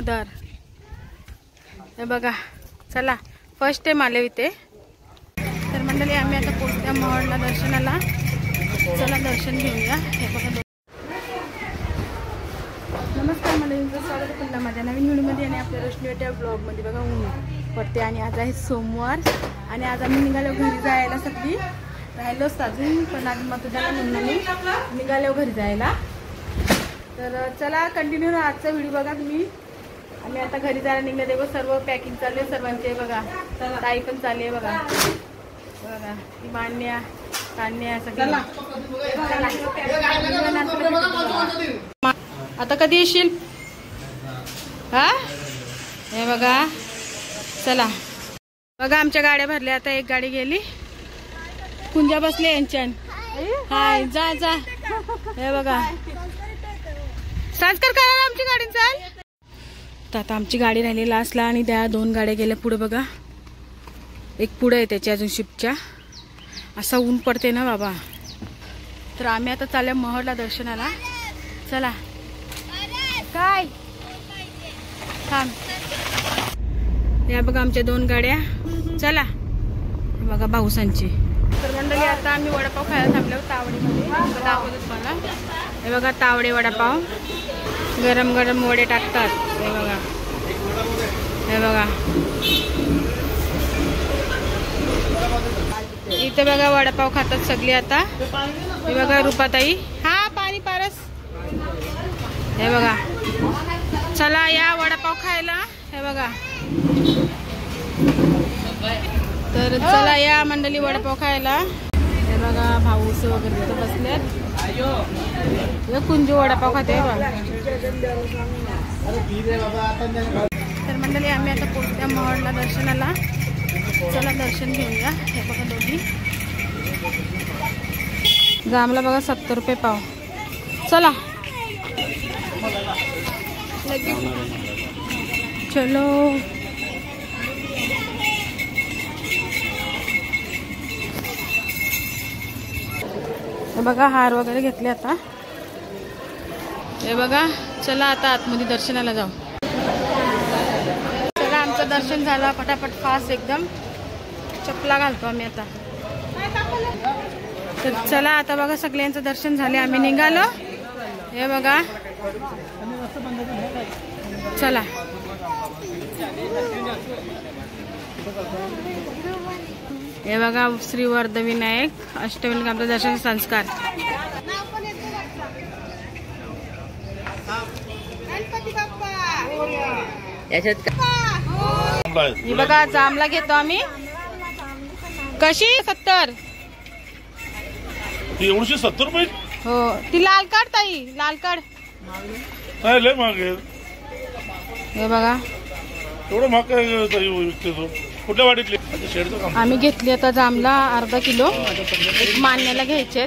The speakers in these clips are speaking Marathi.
आदर हे बघा, चला फर्स्ट टाइम आले इथे। तर मंडळी आम्ही आता पोचल्या महडला दर्शनाला, चला दर्शन घेऊया। हे बघा, नमस्कार मंडळींचं स्वागत आहे पुन्हा माझ्या नवीन व्हिडिओमध्ये आणि आपल्या रोशनीच्या ब्लॉगमध्ये। बघा ऊन पडते आणि आज आहे सोमवार आणि आज आम्ही निघालो घरी जायला। सगळी राहिलोच अजून, पण आज मतदानाला म्हणून निघालो घरी जायला। तर चला कंटिन्यू आजचा व्हिडिओ बघा तुम्ही। आम्ही आता घरी जायला निघले, तेव्हा सर्व पॅकिंग चालू आहे सर्वांचे। बघा ताई पण चालली आहे, बघा बघा ती मान्या कान्या सगळं। आता कधी येशील? हा हे बघा, चला बघा आमच्या गाड्या भरल्या। आता एक गाडी गेली, कुंजा बसले यांच्यान। हाय जा जा, हे बघा संस्कार करा आमची गाडी चाल। तर आता आमची गाडी राहिली लास्टला आणि त्या दोन गाड्या गेल्या पुढे। बघा एक पुढे आहे त्याच्या अजून शिफ्टच्या। असा ऊन पडते ना बाबा। तर आम्ही आता चालल्या महडला दर्शनाला, चला। काय थांब, या बघा आमच्या दोन गाड्या, चला बघा भाऊसांची। तर मंडळी आता आम्ही वडापाव खायला थांबलो तावडीमध्ये, दाखवतो तुम्हाला। हे बघा तावडे वडापाव, गरम गरम वडे टाकतात। हे बघा, हे बघा इथे बघा वडापाव खातात सगळी आता। हे बघा रुपाताई, हा पाणी पारस। हे बघा चला या वडापाव खायला। हे बघा, तर चला या मंडळी वडापाव खायला। हे बघा भाऊस वगैरे तिथे बसलेत। हे कुंजू वडापाव खाते बघा। तर मंडळी आम्ही आता पोचल्या महडला दर्शनाला, चला दर्शन घेऊया। हे बघा दोघी जामला बघा 70 रुपये पाव, चला चलो। हे बघा हार वगैरे घेतले आता। हे बघा चला आता आतमध्ये दर्शनाला जाऊ। चला आमचं दर्शन झालं पटापट फास्ट एकदम। चपला घालतो आम्ही आता। तर चला आता बघा सगळ्यांचं दर्शन झाले, आम्ही निघालो। हे बघा चला, हे बघा श्री वर्धविनायक अष्टविनायकाचं दर्शन संस्कार। ही बघा जामला घेतो आम्ही। कशी 70? 70 रुपये? हो ती लाल काढ ताई, लाल काढ। लय मागे हे बघा एवढं महाग काय विकते तो? कुठल्या वाडीतली? आम्ही घेतली आता जामला अर्धा किलो, मान्याला घ्यायचे।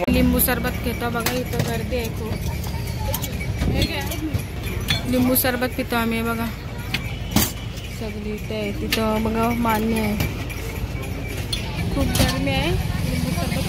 लिंबू सरबत घेतो बघा, इथं गर्दी आहे खूप। लिंबू सरबत पितो आम्ही बघा सगळी इथे आहे। तिथं बघा मान्य आहे, खूप गरमी आहे। लिंबू सरबत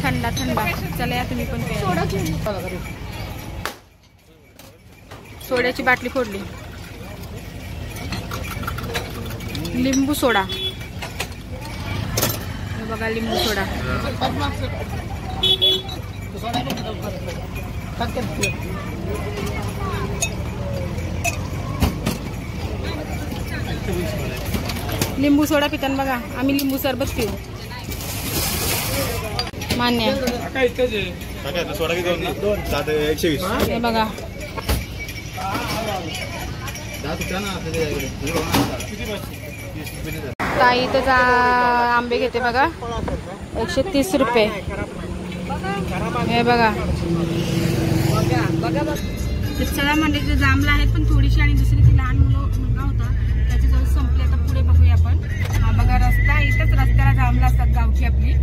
थंडा थंडा, चला या तुम्ही पण प्या। सोड्याची बाटली फोडली, लिंबू सोडा। हे बघा लिंबू सोडा। लिंबू सोडा पिताना बघा, आम्ही लिंबू सरबत पिऊ। मान्य हे बघा ताई तर आंबे घेते बघा 130 रुपये। हे बघा चला म्हणजे जांभला आहे पण थोडीशी, आणि दुसरी ती लहान मुलगा होता त्याच्याजवळ संपले। आता पुढे बघूया आपण। हा बघा रस्ता, इथंच रस्त्याला जांभला असतात गावची आपली।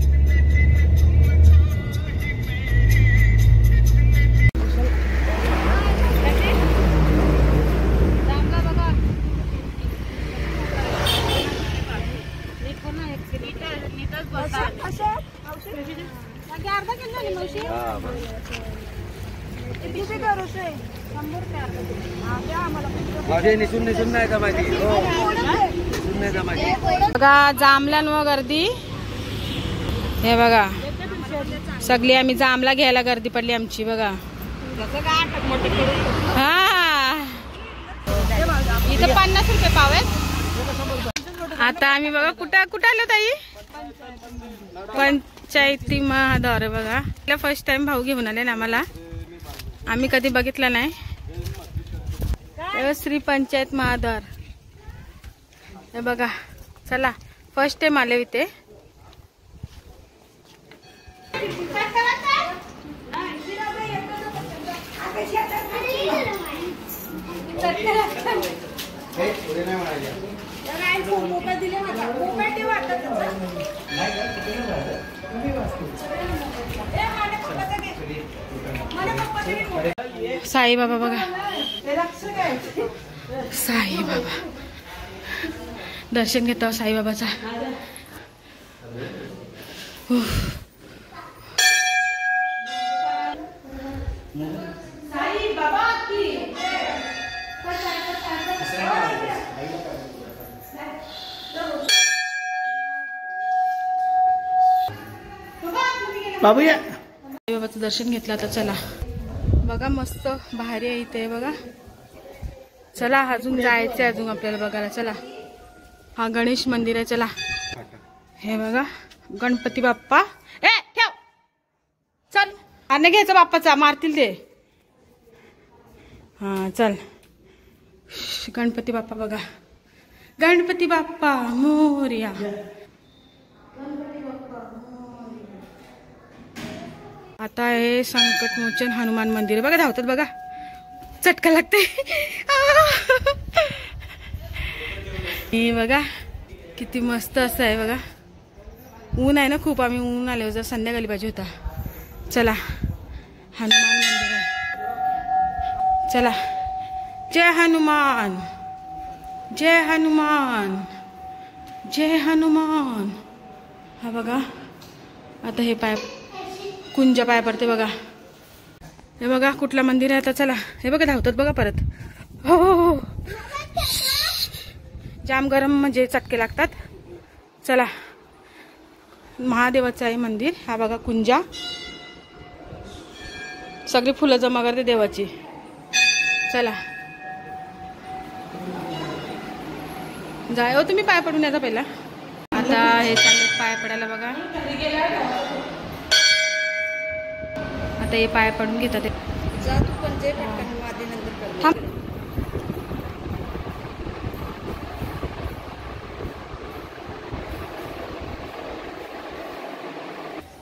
बघा जांभळ्यांवर गर्दी. हे बघा सगळी आम्ही जांभळा घ्यायला गर्दी पडली आमची. बघा हा इथं 50 रुपये पाव आहेत. आता आम्ही बघा कुठं आलो ताई, पंचायती महाद्वार. बघा फर्स्ट टाइम भाऊ घेऊन आले ना आम्हाला, आम्ही कधी बघितलं नाही. श्री पंचायत महाद्वार हे बघा. चला फर्स्ट टाइम आले इथे. साईबाबा बघा, साईबाबा दर्शन घेतो साईबाबाचा. बाबूया साईबाबाचं दर्शन घेतलं. आता चला बघा मस्त भारी आहे इथे बघा. चला अजून जायचंय अजून आपल्याला बघायला. चला हा गणेश मंदिर आहे. चला हे बघा गणपती बाप्पा. ए ठेव चल, आणि घ्यायचं बाप्पाचा, मारतील ते. हा चल गणपती बाप्पा बघा. गणपती बाप्पा मोरया. आता हे संकट मोचन हनुमान मंदिर बघा. धावतात बघा, चटका लागते. हे बघा किती मस्त असं आहे बघा. ऊन आहे ना खूप, आम्ही ऊन आले जर संध्याकाळी पाहिजे होता. चला हनुमान मंदिर आहे. चला जय हनुमान, जय हनुमान, जय हनुमान. हा बघा आता हे पाय कुंज पाय पडते बघा. हे बघा कुठला मंदिर आहे. आता चला हे बघा धावतात बघा परत. हो हो हो जाम गरम म्हणजे चटके लागतात. चला महादेवाचं आहे मंदिर. हा बघा कुंजा, सगळी फुलं जमा करते देवाची. चला जाय हो तुम्ही पाय पडून याचा पहिला. आता हे चालले पाय पडायला बघा. आता हे पाय पडून घेतात.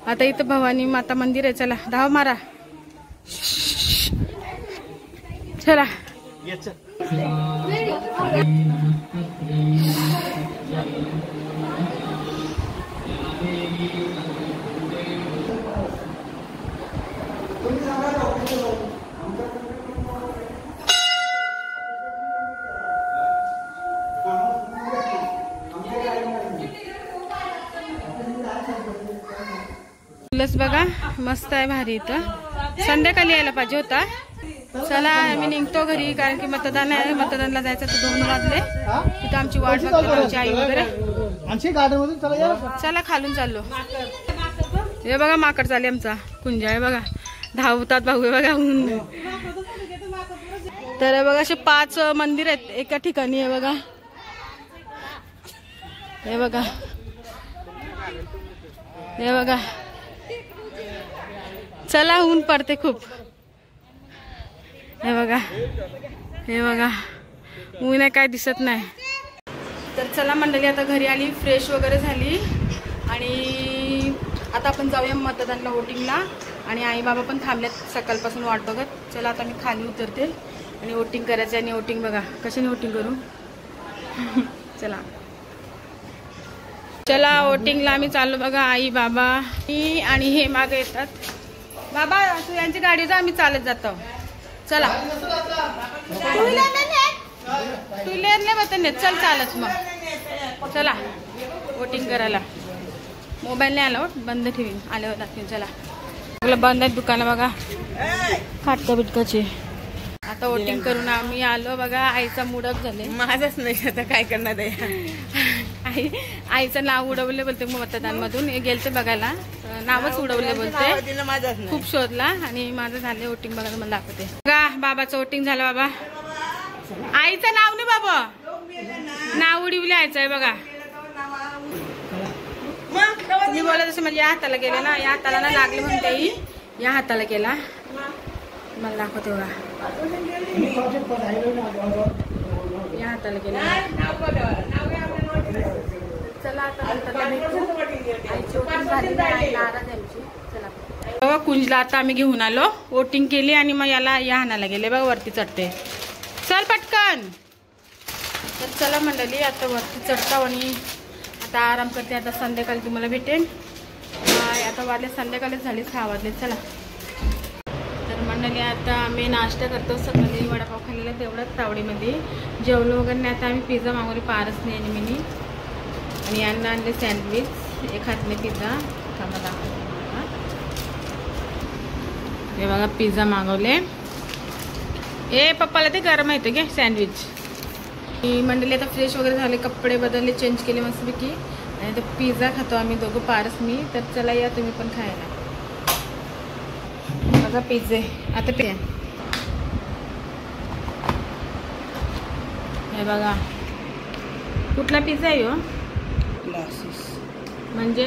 आता इथं भवानी माता मंदिर आहे. चला धाव मारा. चला बघा मस्त आहे भारी. इथं संध्याकाळी यायला पाहिजे होता. चला आम्ही निघतो घरी, कारण की मतदान आहे. मतदानला जायचं तर 2 वाजले. तिथं आमची वाट बघते आमची आई वगैरे. चला खालून चाललो. हे बघा माकड चालले आमचा कुंजा आहे बघा. धावतात भाऊ आहे बघा. तर बघा असे 5 मंदिर आहेत एका ठिकाणी आहे बघा. हे बघा, हे बघा. चला ऊन पडते खूप. हे बघा, हे बघा ऊन आहे काय दिसत नाही. तर चला मंडळी आता घरी आली, फ्रेश वगैरे झाली आणि आता आपण जाऊया मतदानला, वोटिंगला. आणि आई बाबा पण थांबल्यात सकाळपासून वाट बघत. चला आता मी खाली उतरते आणि वोटिंग करायचं. आणि वोटिंग बघा कशाने वोटिंग करू. चला चला वोटिंगला आम्ही चाललो बघा. आई बाबा आणि हे मागे येतात. बाबा तू यांची गाडी जा, आम्ही चालत जातो. चला टू व्हीलर नाही बघत नेत. चल चालत मग. चला वोटिंग करायला. मोबाईल नाही आला बंद ठेवीन आल्यावर दाखवीन. चला आपलं बंद आहे दुकानं बघा खाटका बिटकाचे. आता वोटिंग करून आम्ही आलो बघा. आईचा मुडक झाले. माझंच नाही आता काय करणार आहे. आईचं नाव उडवले बोलते मतदानमधून गेलते बघायला. नावच उडवले बोलते. माझंच खूप शोधला आणि माझं झाले वोटिंग बघा मला दाखवते बघा. बाबाचं वोटिंग झालं बाबा. आईचं नाव नाही बाबा नाव उडवले आईचं आहे बघा. तुम्ही बोला तसं म्हणजे या हाताला गेले ना. या हाताला ना लागले म्हणते या हाताला गेला. मला दाखवते बघा या हाताला गेला. चला आता कुंजला आता आम्ही घेऊन आलो. वोटिंग केली आणि मग याला या हाणाला गेले बघा. वरती चढते चल पटकन. तर चला मंडळी आता वरती चढताव आणि आता आराम करते. आता संध्याकाळी तुम्हाला भेटेन. आता वाजले संध्याकाळीच झाली 6 वाजले. चला तर मंडळी आता आम्ही नाश्ता करतो. सकाळी वडापाव खाल्लेला तेवढाच तावडीमध्ये जेवलो वगैरे नाही. आता आम्ही पिझ्झा मागवले पारसने आणि मिनी आणि यांना आणले सँडविच. एक हातने पिझ्झा थांबा दाखवते. हे बघा पिझ्झा मागवले. ए पप्पाला ते गरम येतं घे सँडविच. मंडळी आता फ्रेश वगैरे झाले. कपडे बदलले चेंज केले मस्तपैकी आणि आता पिझ्झा खातो आम्ही दोघं पारस मी. तर चला या तुम्ही पण खायला बघा पिझ्झे. आता हे बघा कुठला पिझ्झा आहे हो. म्हणजे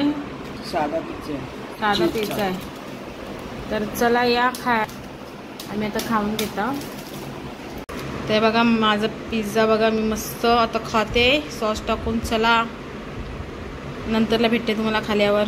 साधा पिझ्झा. साधा पिझ्झा आहे. तर चला या खाय. आम्ही आता खाऊन घेतो. ते बघा माझा पिझ्झा बघा मी मस्त आता खाते सॉस टाकून. चला नंतरला भेटते तुम्हाला खाल्यावर.